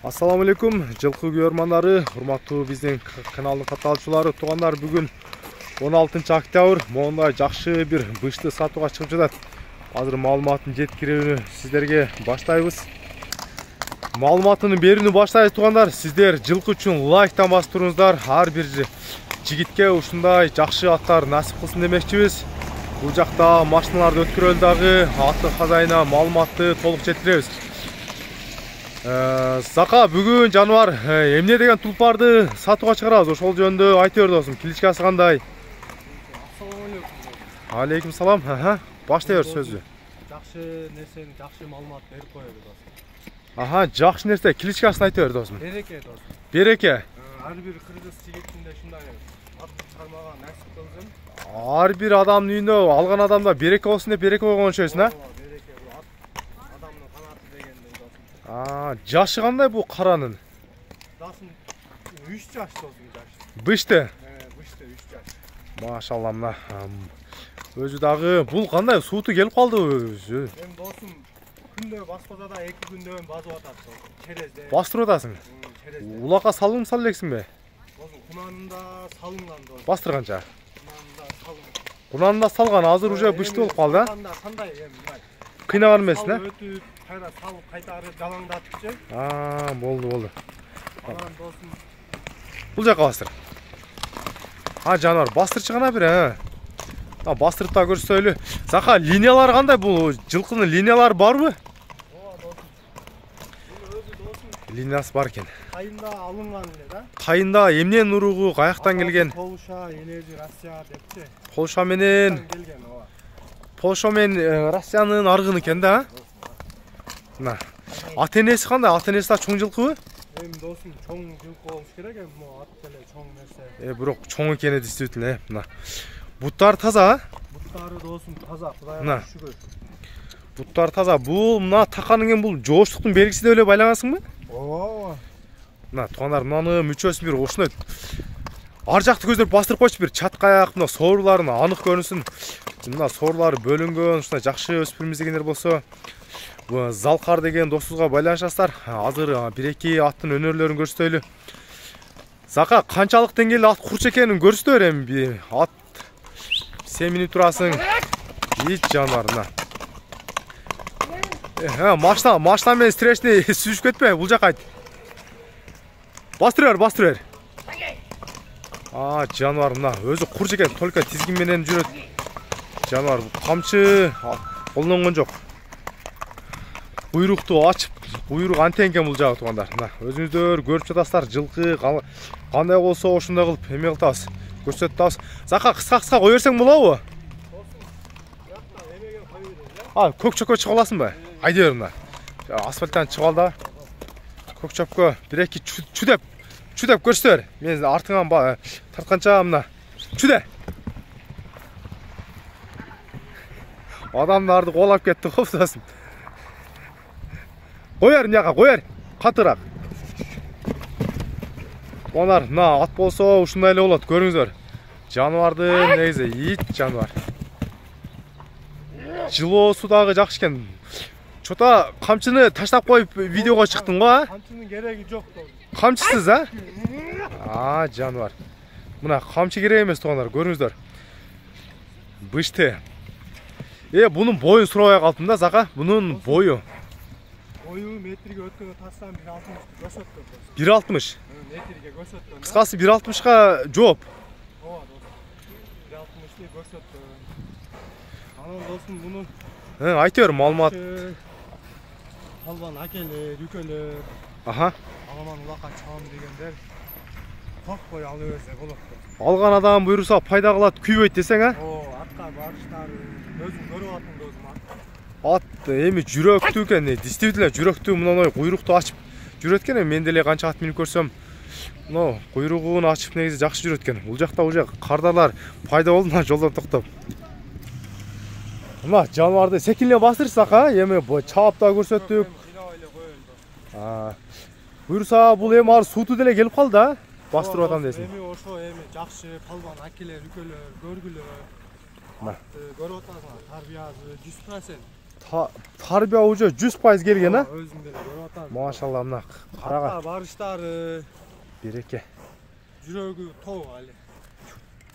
Assalamu alaikum, жылкы көрмандары, урматтуу биздин каналдын катталуучулары, туугандар, бүгүн 16 октябрь, мондай жакшы бир бышты сатууга чыгып жатат. Азыр маалыматтын жеткирүүнү сиздерге баштайбыз. Маалыматтын берүүнү баштайбыз, туугандар. Сиздер жылкы үчүн лайктан басып туруңуздар. Ар бир жигитке ушундай жакшы аттар насип кылсын демекчибиз. Бул жакта машиналарды өткөрөлү дагы аты казайына маалыматты толук жеткиребиз. Зака бүгүн жаныбар эмне деген тулпарды сатууга чыгарабыз. Ошол жөнүндө айтып бер досум. Кличкасы кандай? Ассаламу алейкум. Алейкум салам. Баштай бер сөзү. Жакшы нерсени, жакшы маалымат берип коелу досум. Жакшы нерсе. Кличкасын айтып бер досум. Береке досум. Береке. Ар бир кыргыз жигитинде ушундай ат чыгармага насип кылсын. Ар бир адамдын үйүндө алган адамда береке болсун деп береке койгон окшойсуң, а? Береке бул адамдын канаты дегендей досум. Жашы кандай бул каранын? Досум 3 жаш досум, жаш. Бышты. Бышты 3 жаш. Машалла, мына өзү дагы бул кандай сууту келип калдыбы өзү? Эми досум күндө баспаса да 2 күндөн басып атат досум. Черезде. Бастырып атасың? Черезде. Улакка салым сал элексиңби? Досум кунанында салынган досум. Бастырганча? Кунанында салынган. Кунанында салган, азыр уже бышты болуп калды, а? Кандай эми мындай. Кыйнаган эмес да? Өтүп, кайра салып кайтарып жалаңдатыпчы. Болду. Анан досум Бул жака бастыр. Жаныбар, бастырчы гана бир, бастырып да көрсөтөлү. Зака, линиялары кандай бул? Жылкынын линиялары барбы? ооба досум. Бул өзү досум Линиясы бар экен. кайында алынган эле да. Кайында эмненин уругу, каяктан келген? Полша, Элежи, Россия депчи. Полша менен Келген, ооба. Полша менен Россиянын аргын экен да? Мына. Ата-энеси кандай? Ата-энеси да чоң жылкыбы? Эми досум чоң жылкы болуш керек эми, могу ат деле чоң нерсе. Бирок чоң экени действительно, мына. Буттар таза, а? Буттары досум таза, Мына. Кудайга шүгүр. Буттар таза. Бул мына таканыңын бул жооштуктун белгиси деп эле байлагансыңбы? Ооба. Мына туугандар, мынаны мүчөсүн бир ошондой ар жакты көздөп бастырып койчу, бир чаткаяк мына соорларын анык көрүнсүн. Мына соорлары бөлүнгөн, ушундай жакшы өспүрүм издегендер болсо, Залкар деген досубузга байланышасыздар. Азыр бир-эки аттын өнөрлөрүн көрсөтөлү. Зака, канчалык деңгээлде ат курч экенин көрсөтө бер эми. Ат семинип турасың. Ит жаныбарына. Машина менен встречный сүзүп кетпе, бул жака айт. Бастыр бер. Жаныбар мына өзү курч экен, только тизгин менен жүрөт. Жаныбар камчы колдонгон жок. Буйрукту ачып, буйрук антенген бул жагы туугандар. Мына өзүңүздөр көрүп жатасыздар, жылкы кандай болсо ошондой кылып эме кылтабыз, көрсөтүп атабыз. Зака кыска кой берсең болобу? Көк чөккө чыга аласыңбы? Айда бер мына. Асфальттан чыгып ал да. Көк чөккө бир-эки чүдеп көрсөтө бер. Мен артыңан тартканча мына. Чүдө. Адамдарды колап кетти го досум. Кой бер мына, кой бер. Катыраак. Онар, мына ат болсо ушундай эле болот, көрүңүздөр. Жаныбардын негизи ит жаныбар. Жылоосу дагы жакшы экен. Чота камчыны таштап коюп видеого чыктың го, а? Камчынын кереги жок досум. Камчысыз, а? Жаныбар. Мына камчы керек эмес туугандар, көрүңүздөр. Бышты. Бунун боюн сурабай калдым да, Зака. Бунун бою. Бою метрге өткөнгө тарсам 1.60 көрсөттү. 1.60. Метрге көрсөттү. Кыскасы 1.60га жооп. Ооба досум. 1.60 көрсөттү. Анан досум муну Айтып бер маалымат. Албан акелер, үкөлөр. Аламан улакка чабам дегендер коркпой ала берсе болот. Алган адам буйруса пайда кылат, күйбөйт десең, а? Атка барыштары өзүң көрүп атың досум. Ат эми жүрөктүү экен, действительно жүрөктүү, мындай куйрукту ачып жүрөт экен. Мен деле канча ат минип көрсөм, мына куйругун ачып негизи жакшы жүрөт экен. Бул жакта уже кардалар пайда болду, мына жолдон токтоп. Мына жаныбарды секинле бастырсак, эми чаап да көрсөттүк. Буйруса бул эми ар сууту деле келип калды, а? Бастырып атам десин. Эми ошо жакшы палбан акелер, үкөлөр, көргүлөр. Көрүп атасыңар, тарбиясы 100%. тарбия уже 100% келген, а? Өзüm de görüp atarım. Машалла, мына карага. Hatta barışları, Береке. жүрөгү тоо али.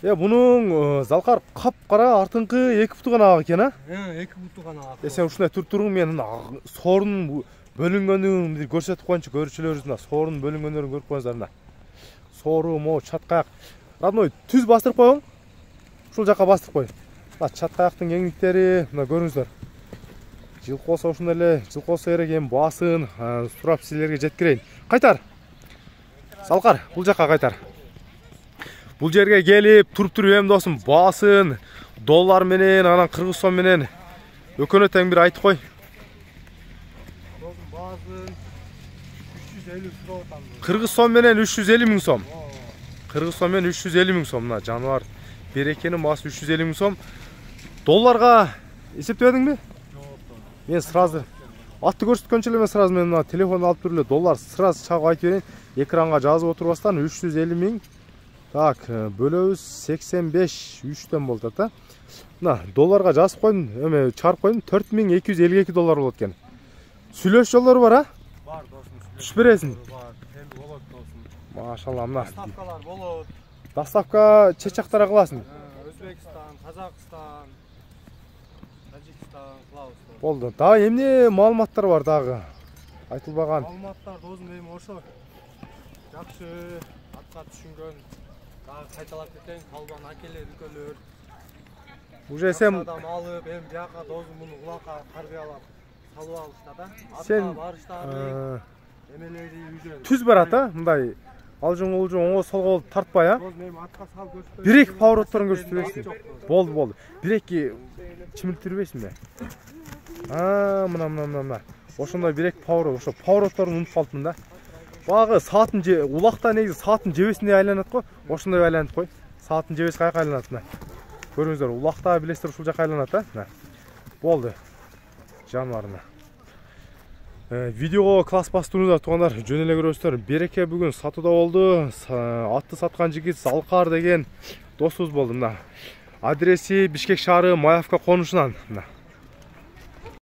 Bunun Залкар капкара артыңкы 2 буту гана ак экен, а? 2 буту гана ак. Сен ушундай туруң мен сорунун бөлүнгөнүн көрсөтүп коюнчу көрүүчүлөрүбүз сорунун бөлүнгөндөрүн көрүп коюңуздар мына. Сору мо чаткаяк. Родной түз бастырып коюң. Ушул жака бастырып кой. Мына чаткаяктын кеңдиктери мына көрүңүздөр. Жылкоосо ушундай эле жылкоосо керек эми басын сурап силерге жеткирейин. Кайтар. Залкар, бул жака кайтар. Бул жерге келип туруп эми досум басын доллар менен анан кыргыз сом менен өкөнө тең бир айтып кой. Dozum basın 350 сурап атам. Кыргыз сом менен 350 000 сом. Кыргыз сом менен 350 000 сом. Мына жаныбар берекенин баасы 350 000 сом. Долларга эсептебедиңби? Мен сразу атты көрсөткөнчө эле мен сразу мен мына телефонду алып туруп эле доллар сразу чагып айтып берейин. Экранга жазып отурбастан 350 000. Так, бөлөбүз 85 3төн болот ата. Мына долларга жазып койдум, эме чыгарып койдум 4252 доллар болот экен. Сүйлөш жолдору бар, а? Бар досум. Түш бересиң? Бар. Эми болот досум. Машалла, мына. Ставкалар болот. Доставка чечактара кыласың. Өзбекстан, Казакстан, Тажикстан, Кылабыз. Болду. Дагы эмне маалыматтар бар дагы? Айтылбаган. Маалыматтар досум эми ошо. Жакшы атка түшүнгөн. Дагы кайталап кетейин, калбан акелер, үлкөлөр. Уже сен Адам алып, эми бияка досум муну улакка тарбиялап салып алышта да. Сен барыштары эмелери уже. түз барат, а? Мындай алжың оңго солго тартпай, а? Досум эми атка салып көрсөтөйүн. Бир-эки поворотторун көрсөтөбөйсүң. Болду. Бир-эки чимилтирбейсиңби? Мына. Ошондой бир-эки поворот, ошо поворотторун унутуп калыптмын да. Багы саатын улакта негизи саатын жебесине айланат го. Ошондой айланып кой. Саатын жебеси каяка айланат мына. Көрүңүздөр, улакта билесиздер ушул жака айланат, а? Мына. Болду. Жаныбарына. Видеого класс бастырууңуздар туугандар, жөн эле көрөсүздөр. Береке бүгүн сатууда болду. Атты саткан жигит Залкар деген досубуз болду мына. Адреси Бишкек шаары Маевка конушунан мына.